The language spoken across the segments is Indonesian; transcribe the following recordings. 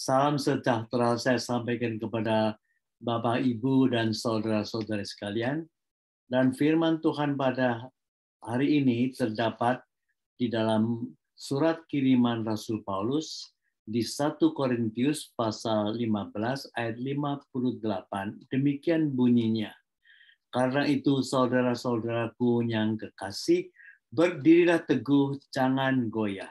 Salam sejahtera saya sampaikan kepada Bapak, Ibu, dan saudara-saudara sekalian. Dan firman Tuhan pada hari ini terdapat di dalam surat kiriman Rasul Paulus di 1 Korintius pasal 15 ayat 58. Demikian bunyinya. Karena itu saudara-saudaraku yang kekasih, berdirilah teguh, jangan goyah.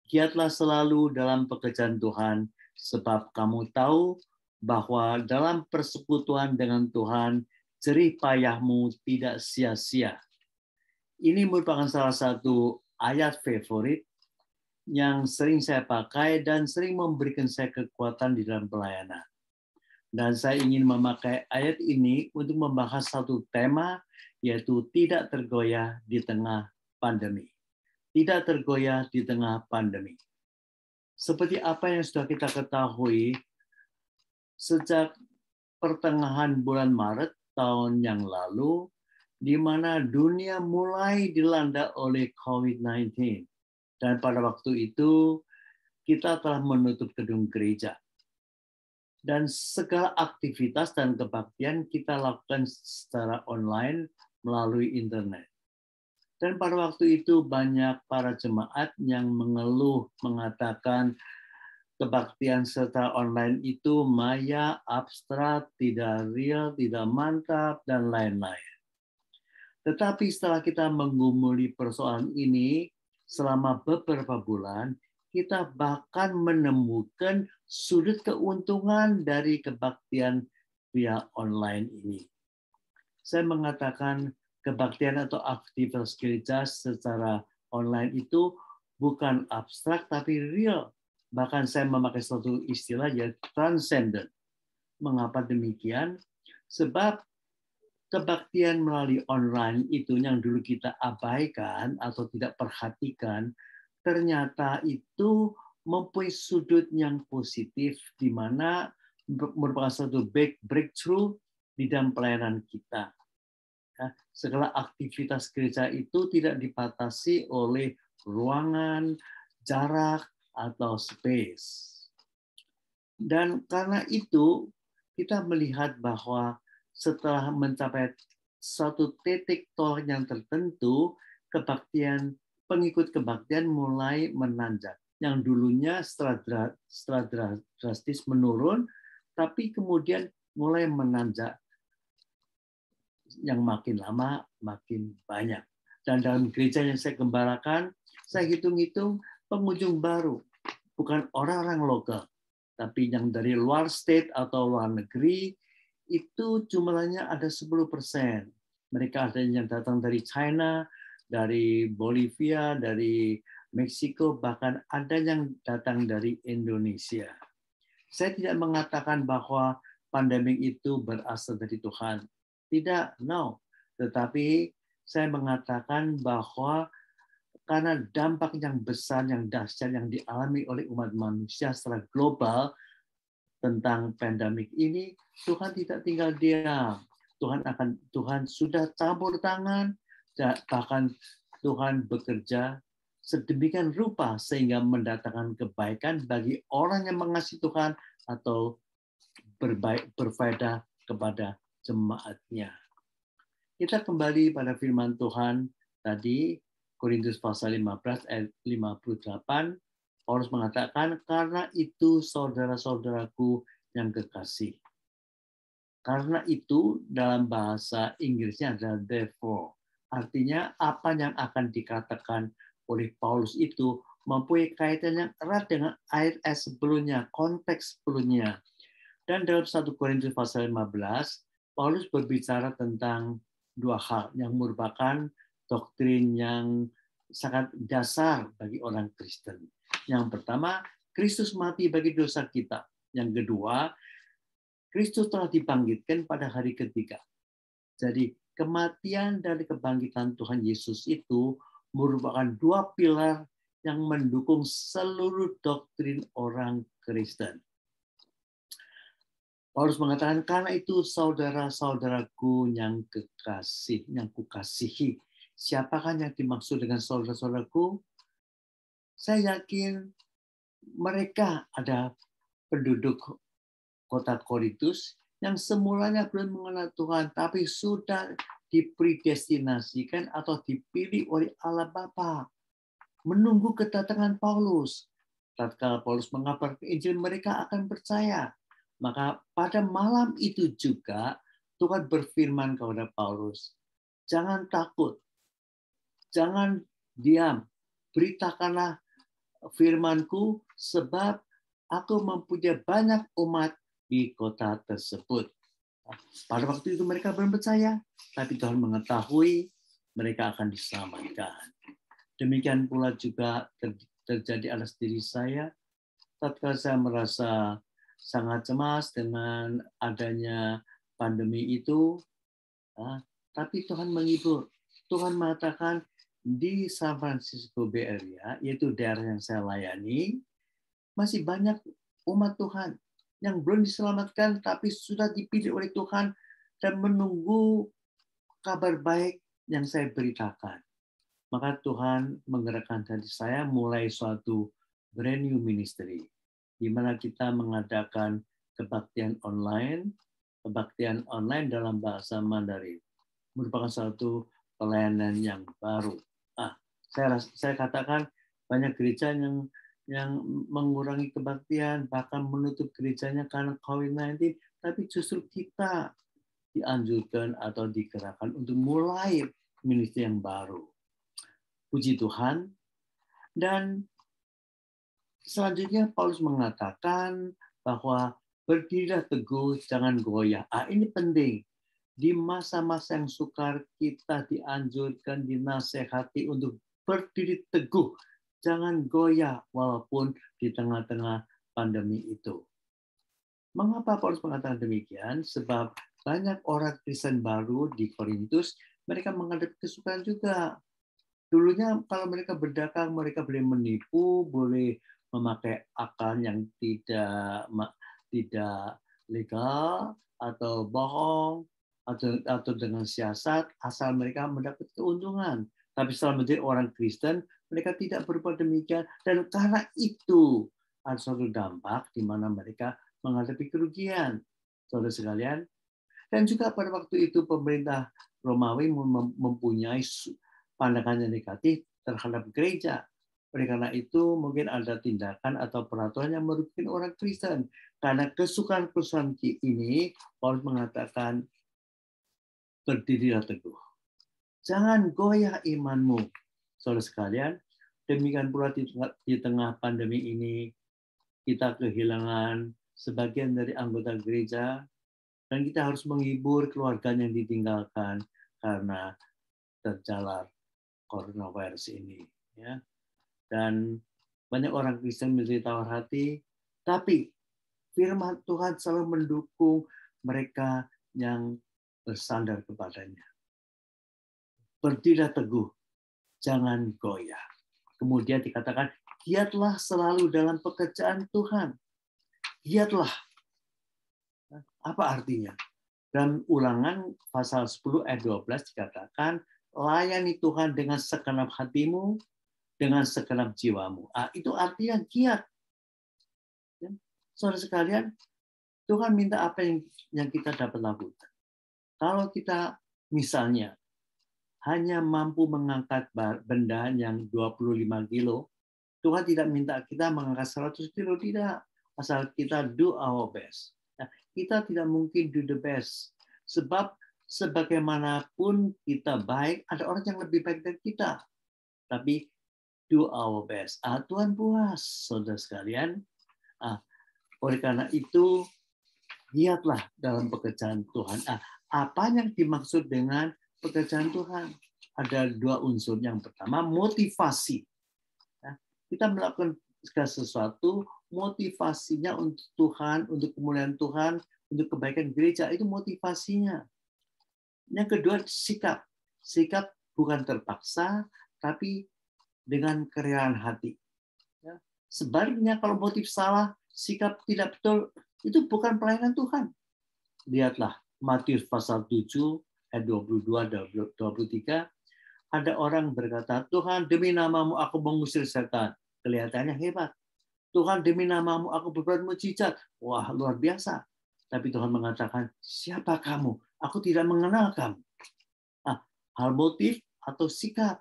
Giatlah selalu dalam pekerjaan Tuhan, sebab kamu tahu bahwa dalam persekutuan dengan Tuhan, jerih payahmu tidak sia-sia. Ini merupakan salah satu ayat favorit yang sering saya pakai dan sering memberikan saya kekuatan di dalam pelayanan. Dan saya ingin memakai ayat ini untuk membahas satu tema, yaitu tidak tergoyah di tengah pandemi. Tidak tergoyah di tengah pandemi. Seperti apa yang sudah kita ketahui, sejak pertengahan bulan Maret tahun yang lalu, di mana dunia mulai dilanda oleh COVID-19. Dan pada waktu itu, kita telah menutup gedung gereja. Dan segala aktivitas dan kebaktian kita lakukan secara online melalui internet. Dan pada waktu itu banyak para jemaat yang mengeluh, mengatakan kebaktian secara online itu maya, abstrak, tidak real, tidak mantap, dan lain-lain. Tetapi setelah kita menggumuli persoalan ini selama beberapa bulan, kita bahkan menemukan sudut keuntungan dari kebaktian via online ini. Saya mengatakan kebaktian atau aktivitas gereja secara online itu bukan abstrak tapi real. Bahkan saya memakai suatu istilah yaitu transcendent. Mengapa demikian? Sebab kebaktian melalui online itu yang dulu kita abaikan atau tidak perhatikan, ternyata itu mempunyai sudut yang positif di mana merupakan suatu breakthrough di dalam pelayanan kita. Segala aktivitas gereja itu tidak dibatasi oleh ruangan, jarak, atau space. Dan karena itu, kita melihat bahwa setelah mencapai satu titik tolak yang tertentu, pengikut kebaktian mulai menanjak. Yang dulunya setelah drastis menurun, tapi kemudian mulai menanjak yang makin lama makin banyak. Dan dalam gereja yang saya gembalakan, saya hitung-hitung pengunjung baru, bukan orang-orang lokal, tapi yang dari luar state atau luar negeri, itu jumlahnya ada 10%. Mereka ada yang datang dari China, dari Bolivia, dari Meksiko, bahkan ada yang datang dari Indonesia. Saya tidak mengatakan bahwa pandemi itu berasal dari Tuhan. Tidak, no. Tetapi saya mengatakan bahwa karena dampak yang besar, yang dahsyat yang dialami oleh umat manusia secara global tentang pandemik ini, Tuhan tidak tinggal diam. Tuhan sudah campur tangan, bahkan Tuhan bekerja sedemikian rupa sehingga mendatangkan kebaikan bagi orang yang mengasihi Tuhan atau berfaedah kepada jemaatnya. Kita kembali pada firman Tuhan tadi, Korintus pasal 15 ayat 58, Paulus mengatakan, karena itu saudara-saudaraku yang kekasih. Karena itu dalam bahasa Inggrisnya adalah therefore. Artinya apa yang akan dikatakan oleh Paulus itu mempunyai kaitan yang erat dengan ayat sebelumnya, konteks sebelumnya. Dan dalam 1 Korintus pasal 15, Paulus berbicara tentang dua hal yang merupakan doktrin yang sangat dasar bagi orang Kristen. Yang pertama, Kristus mati bagi dosa kita. Yang kedua, Kristus telah dibangkitkan pada hari ketiga. Jadi kematian dari kebangkitan Tuhan Yesus itu merupakan dua pilar yang mendukung seluruh doktrin orang Kristen. Paulus mengatakan, karena itu saudara-saudaraku yang kekasih, yang kukasihi. Siapakah yang dimaksud dengan saudara-saudaraku? Saya yakin mereka ada penduduk kota Korintus yang semulanya belum mengenal Tuhan, tapi sudah dipredestinasikan atau dipilih oleh Allah Bapa, menunggu kedatangan Paulus. Tatkala Paulus mengabarkan Injil, mereka akan percaya. Maka pada malam itu juga Tuhan berfirman kepada Paulus, jangan takut, jangan diam, beritakanlah firmanku, sebab aku mempunyai banyak umat di kota tersebut. Pada waktu itu mereka belum percaya, tapi Tuhan mengetahui mereka akan diselamatkan. Demikian pula juga terjadi atas diri saya, tatkala saya merasa sangat cemas dengan adanya pandemi itu, tapi Tuhan menghibur. Tuhan mengatakan di San Francisco Bay Area, yaitu daerah yang saya layani, masih banyak umat Tuhan yang belum diselamatkan, tapi sudah dipilih oleh Tuhan dan menunggu kabar baik yang saya beritakan. Maka Tuhan menggerakkan hati saya mulai suatu brand new ministry, di mana kita mengadakan kebaktian online dalam bahasa Mandarin. Merupakan suatu pelayanan yang baru. Saya katakan banyak gereja yang mengurangi kebaktian, bahkan menutup gerejanya karena COVID-19, tapi justru kita dianjurkan atau digerakkan untuk mulai ministry yang baru. Puji Tuhan. Dan selanjutnya Paulus mengatakan bahwa berdirilah teguh, jangan goyah. Ini penting. Di masa-masa yang sukar kita dianjurkan, dinasehati untuk berdiri teguh. Jangan goyah walaupun di tengah-tengah pandemi itu. Mengapa Paulus mengatakan demikian? Sebab banyak orang Kristen baru di Korintus, mereka menghadapi kesukaran juga. Dulunya kalau mereka berdagang, mereka boleh menipu, boleh memakai akal yang tidak legal atau bohong atau dengan siasat, asal mereka mendapat keuntungan. Tapi setelah menjadi orang Kristen, mereka tidak berbuat demikian, dan karena itu ada suatu dampak di mana mereka menghadapi kerugian, saudara sekalian. Dan juga pada waktu itu pemerintah Romawi mempunyai pandangan yang negatif terhadap gereja. Oleh karena itu mungkin ada tindakan atau peraturan yang merugikan orang Kristen. Karena kesukaran-kesukaran ini, Paulus mengatakan, berdirilah teguh. Jangan goyah imanmu. Saudara sekalian, demikian pula di tengah pandemi ini, kita kehilangan sebagian dari anggota gereja, dan kita harus menghibur keluarga yang ditinggalkan karena terjalar coronavirus ini, ya. Dan banyak orang Kristen menjadi tawar hati, tapi firman Tuhan selalu mendukung mereka yang bersandar kepadanya. Berdirilah teguh, jangan goyah. Kemudian dikatakan, giatlah selalu dalam pekerjaan Tuhan. Giatlah. Apa artinya? Dalam Ulangan pasal 10 ayat 12 dikatakan, layani Tuhan dengan segenap hatimu, dengan segenap jiwamu. Itu artinya giat. Saudara sekalian, Tuhan minta apa yang kita dapat lakukan. Kalau kita misalnya hanya mampu mengangkat benda yang 25 kilo, Tuhan tidak minta kita mengangkat 100 kilo, tidak. Asal kita do our best. Kita tidak mungkin do the best. Sebab sebagaimanapun kita baik, ada orang yang lebih baik dari kita. Tapi do our best. Tuhan puas, saudara sekalian. Oleh karena itu, giatlah dalam pekerjaan Tuhan. Apa yang dimaksud dengan pekerjaan Tuhan? Ada dua unsur. Yang pertama, motivasi. Kita melakukan segala sesuatu, motivasinya untuk Tuhan, untuk kemuliaan Tuhan, untuk kebaikan gereja, itu motivasinya. Yang kedua, sikap. Sikap bukan terpaksa, tapi dengan kerelaan hati. Sebaliknya kalau motif salah, sikap tidak betul, itu bukan pelayanan Tuhan. Lihatlah Matius pasal 7 ayat 22 dan 23, ada orang berkata, Tuhan demi namamu aku mengusir setan. Kelihatannya hebat. Tuhan, demi namamu aku berbuat mujizat. Wah, luar biasa. Tapi Tuhan mengatakan, siapa kamu? Aku tidak mengenal kamu. Hal motif atau sikap.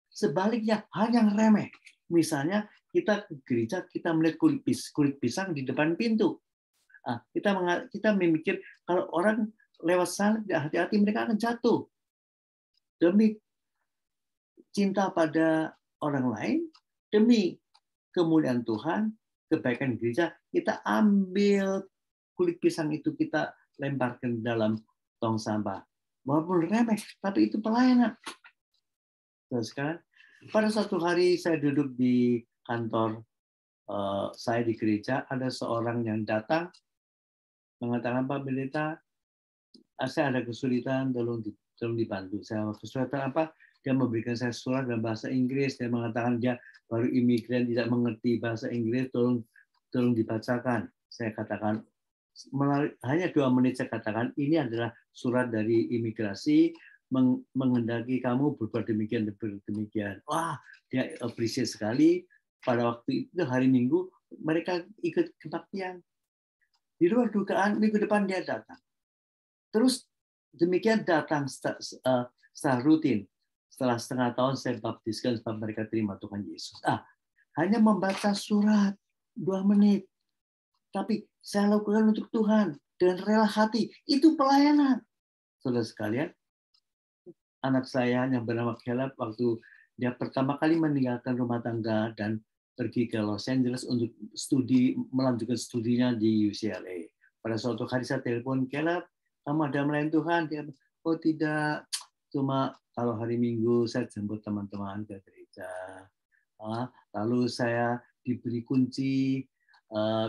Sebaliknya, hal yang remeh. Misalnya, kita ke gereja, kita melihat kulit pisang di depan pintu. Kita memikir, kalau orang lewat sana, hati-hati mereka akan jatuh. Demi cinta pada orang lain, demi kemuliaan Tuhan, kebaikan gereja, kita ambil kulit pisang itu, kita lemparkan dalam tong sampah. Walaupun remeh, tapi itu pelayanan. Terus sekarang, pada suatu hari saya duduk di kantor saya di gereja, ada seorang yang datang mengatakan, Pak Pendeta, saya ada kesulitan, tolong dibantu. Saya kesulitan apa? Dia memberikan saya surat dalam bahasa Inggris. Dia mengatakan dia baru imigran, tidak mengerti bahasa Inggris, tolong dibacakan. Saya katakan, hanya 2 menit saya katakan, ini adalah surat dari imigrasi, menghendaki kamu berbuat demikian. Wah, dia appreciate sekali. Pada waktu itu hari Minggu, mereka ikut kebaktian. Di luar dugaan, minggu depan dia datang. Terus demikian datang secara rutin. Setelah setengah tahun saya baptiskan sebab mereka terima Tuhan Yesus. Hanya membaca surat 2 menit. Tapi saya lakukan untuk Tuhan dengan rela hati. Itu pelayanan. Saudara sekalian, anak saya yang bernama Caleb, waktu dia pertama kali meninggalkan rumah tangga dan pergi ke Los Angeles untuk melanjutkan studinya di UCLA. Pada suatu hari saya telepon, Caleb, kamu ada melayani Tuhan? Dia, oh tidak, cuma kalau hari Minggu saya jemput teman-teman ke gereja. Lalu saya diberi kunci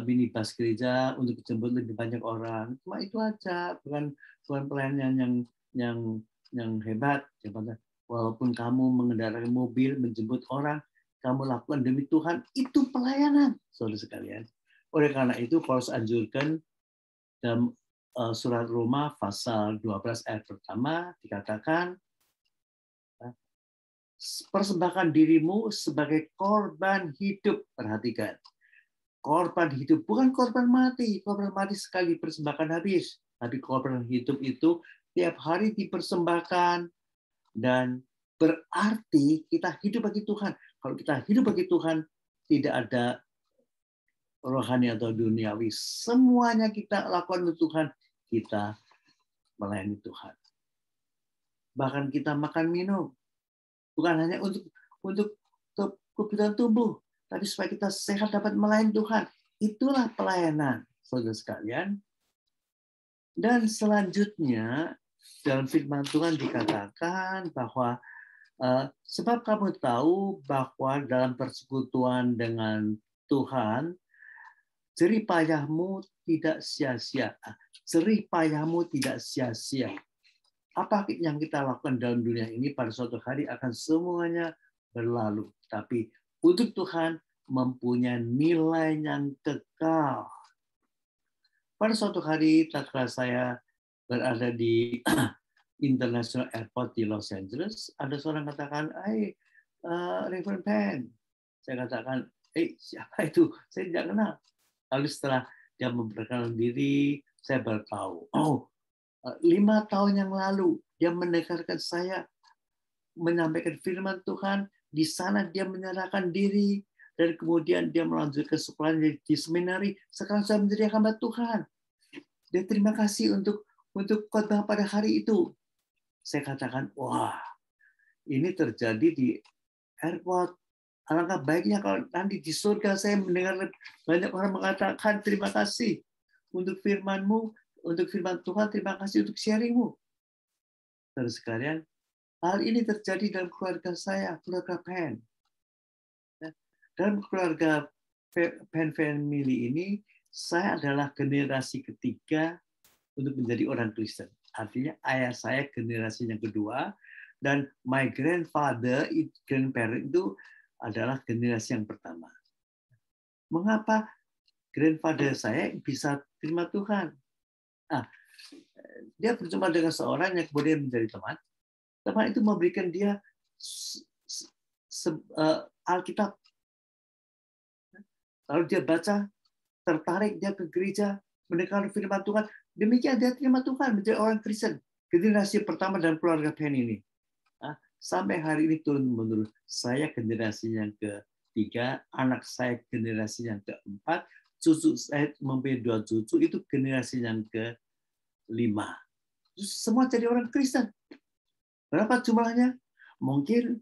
minibus gereja untuk jemput lebih banyak orang. Cuma itu aja, bukan pelayanan yang hebat. Walaupun kamu mengendarai mobil menjemput orang, kamu lakukan demi Tuhan, itu pelayanan, saudara sekalian. Oleh karena itu, Paulus anjurkan dalam surat Roma pasal 12 ayat pertama dikatakan, persembahkan dirimu sebagai korban hidup. Perhatikan, korban hidup, bukan korban mati. Korban mati sekali persembahkan habis. Tapi korban hidup itu tiap hari dipersembahkan. Dan berarti kita hidup bagi Tuhan. Kalau kita hidup bagi Tuhan, tidak ada rohani atau duniawi. Semuanya kita lakukan untuk Tuhan. Kita melayani Tuhan. Bahkan kita makan minum. Bukan hanya untuk kebutuhan tubuh, tapi supaya kita sehat dapat melayani Tuhan. Itulah pelayanan, saudara sekalian. Dan selanjutnya, dalam firman Tuhan dikatakan bahwa sebab kamu tahu bahwa dalam persekutuan dengan Tuhan, jerih payahmu tidak sia-sia. Jerih payahmu tidak sia-sia. Apa yang kita lakukan dalam dunia ini pada suatu hari akan semuanya berlalu. Tapi untuk Tuhan mempunyai nilai yang kekal. Pada suatu hari, tatkala saya berada di International Airport di Los Angeles, ada seorang katakan, Reverend Penn. Saya katakan, siapa itu? Saya tidak kenal. Lalu setelah dia memperkenalkan diri, saya baru tahu. 5 tahun yang lalu, dia mendekatkan saya, menyampaikan firman Tuhan. Di sana dia menyerahkan diri, dan kemudian dia melanjutkan sekolahnya di seminari. Sekarang saya menjadi hamba Tuhan. Dia terima kasih untuk khotbah pada hari itu. Saya katakan, wah, ini terjadi di airport. Alangkah baiknya kalau nanti di surga saya mendengar banyak orang mengatakan terima kasih untuk firman-Mu, untuk firman Tuhan, terima kasih untuk sharing-Mu. Saudara sekalian, hal ini terjadi dalam keluarga saya, keluarga Penn. Dalam keluarga Penn family ini, saya adalah generasi ketiga untuk menjadi orang Kristen. Artinya ayah saya generasi yang kedua, dan my grandfather, grandparent itu adalah generasi yang pertama. Mengapa grandfather saya bisa terima Tuhan? Dia berjumpa dengan seorang yang kemudian menjadi teman. Teman itu memberikan dia Alkitab. Lalu dia baca, tertarik dia ke gereja, mendengar firman Tuhan. Demikian dia terima Tuhan, menjadi orang Kristen. Generasi pertama dalam keluarga Penny ini. Sampai hari ini turun-menurun. Saya generasi yang ketiga, anak saya generasi yang keempat, cucu saya mempunyai 2 cucu, itu generasi yang kelima. Semua jadi orang Kristen. Berapa jumlahnya? Mungkin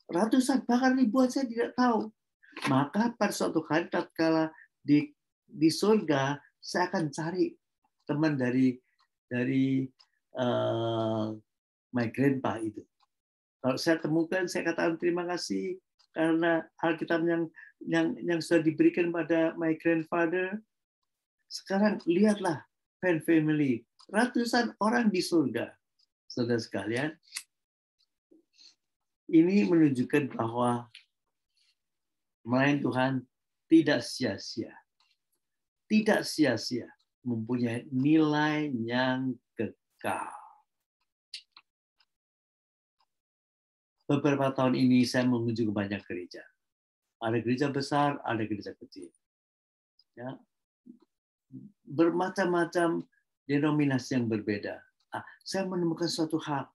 ratusan, bahkan ribuan, saya tidak tahu. Maka pada suatu hari tatkala di surga, saya akan cari teman dari my grandpa itu. Kalau saya temukan, saya katakan terima kasih karena Alkitab yang sudah diberikan pada my grandfather. Sekarang lihatlah Penn family, ratusan orang di surga. Saudara sekalian, ini menunjukkan bahwa melayani Tuhan tidak sia-sia. Tidak sia-sia, mempunyai nilai yang kekal. Beberapa tahun ini saya mengunjungi banyak gereja. Ada gereja besar, ada gereja kecil. Ya. Bermacam-macam denominasi yang berbeda. Saya menemukan suatu hal,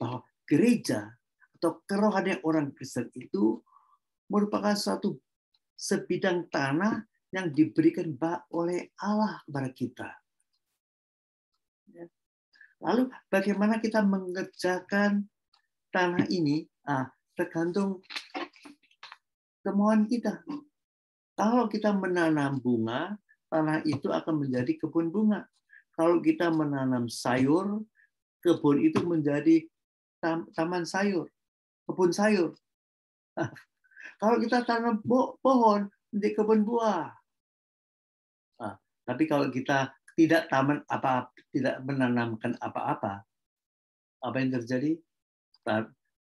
bahwa gereja atau kerohanian orang Kristen itu merupakan suatu sebidang tanah yang diberikan oleh Allah kepada kita. Lalu bagaimana kita mengerjakan tanah ini, tergantung kemauan kita. Kalau kita menanam bunga, tanah itu akan menjadi kebun bunga. Kalau kita menanam sayur, kebun itu menjadi taman sayur, kebun sayur. Kalau kita tanam pohon, menjadi kebun buah. Tapi kalau kita tidak menanamkan apa-apa, apa yang terjadi?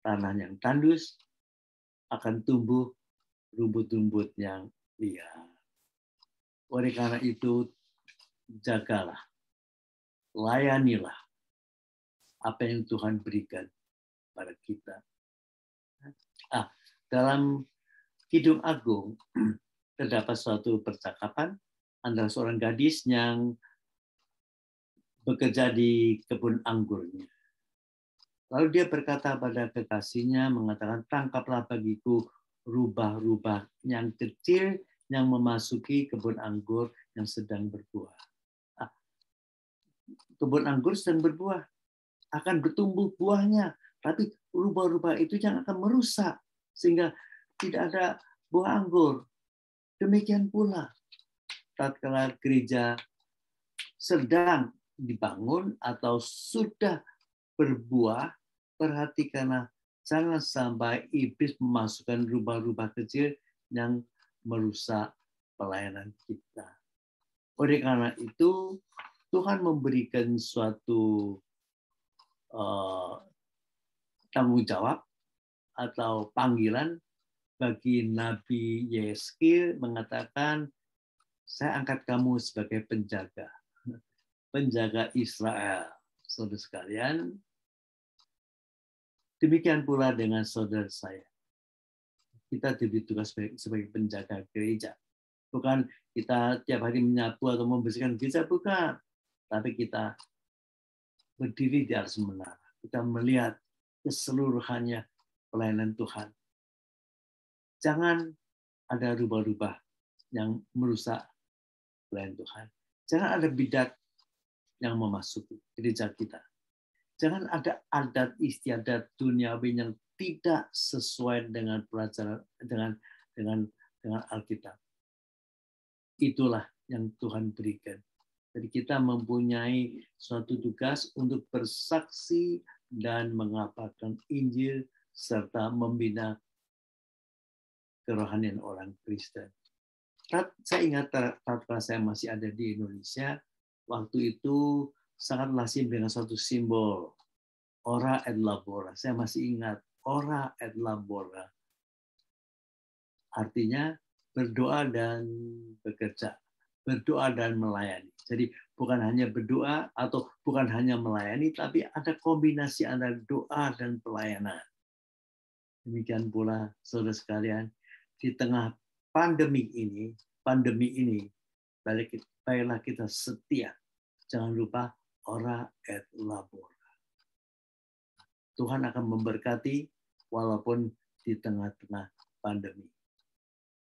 Tanah yang tandus akan tumbuh rumput-rumput yang liar. Oleh karena itu, jagalah, layanilah apa yang Tuhan berikan pada kita. Dalam Kidung Agung terdapat suatu percakapan antara seorang gadis yang bekerja di kebun anggurnya. Lalu dia berkata pada kekasihnya, mengatakan, tangkaplah bagiku rubah-rubah yang kecil yang memasuki kebun anggur yang sedang berbuah. Kebun anggur sedang berbuah, akan bertumbuh buahnya, tapi rubah-rubah itu yang akan merusak, sehingga tidak ada buah anggur. Demikian pula, tatkala gereja sedang dibangun atau sudah berbuah, perhatikanlah jangan sampai iblis memasukkan rubah-rubah kecil yang merusak pelayanan kita. Oleh karena itu, Tuhan memberikan suatu tanggung jawab atau panggilan bagi Nabi Yeskil, mengatakan, saya angkat kamu sebagai penjaga Israel. Saudara sekalian, demikian pula dengan saudara saya. Kita diberi tugas sebagai penjaga gereja. Bukan kita tiap hari menyapu atau membersihkan gereja, bukan. Tapi kita berdiri di atas menara. Kita melihat keseluruhannya pelayanan Tuhan. Jangan ada rubah-rubah yang merusak pelayanan Tuhan. Jangan ada bidat yang memasuki gereja kita. Jangan ada adat istiadat duniawi yang tidak sesuai dengan pelajaran dengan Alkitab. Itulah yang Tuhan berikan. Jadi kita mempunyai suatu tugas untuk bersaksi dan mengabarkan Injil serta membina kerohanian orang Kristen. Saya ingat tatkala saya masih ada di Indonesia, waktu itu sangat lazim dengan suatu simbol ora et labora. Saya masih ingat ora et labora. Artinya berdoa dan bekerja, berdoa dan melayani. Jadi bukan hanya berdoa atau bukan hanya melayani, tapi ada kombinasi antara doa dan pelayanan. Demikian pula saudara sekalian, di tengah pandemi ini, baiklah kita setia. Jangan lupa ora et labora. Tuhan akan memberkati walaupun di tengah-tengah pandemi.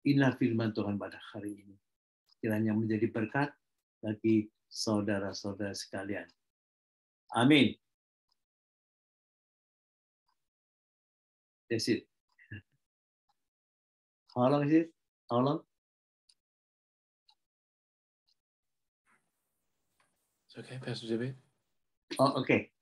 Inilah firman Tuhan pada hari ini. Kiranya menjadi berkat bagi saudara-saudara sekalian. Amin. That's it. How long is it? How long? It's okay, Pastor JB. Oh, okay.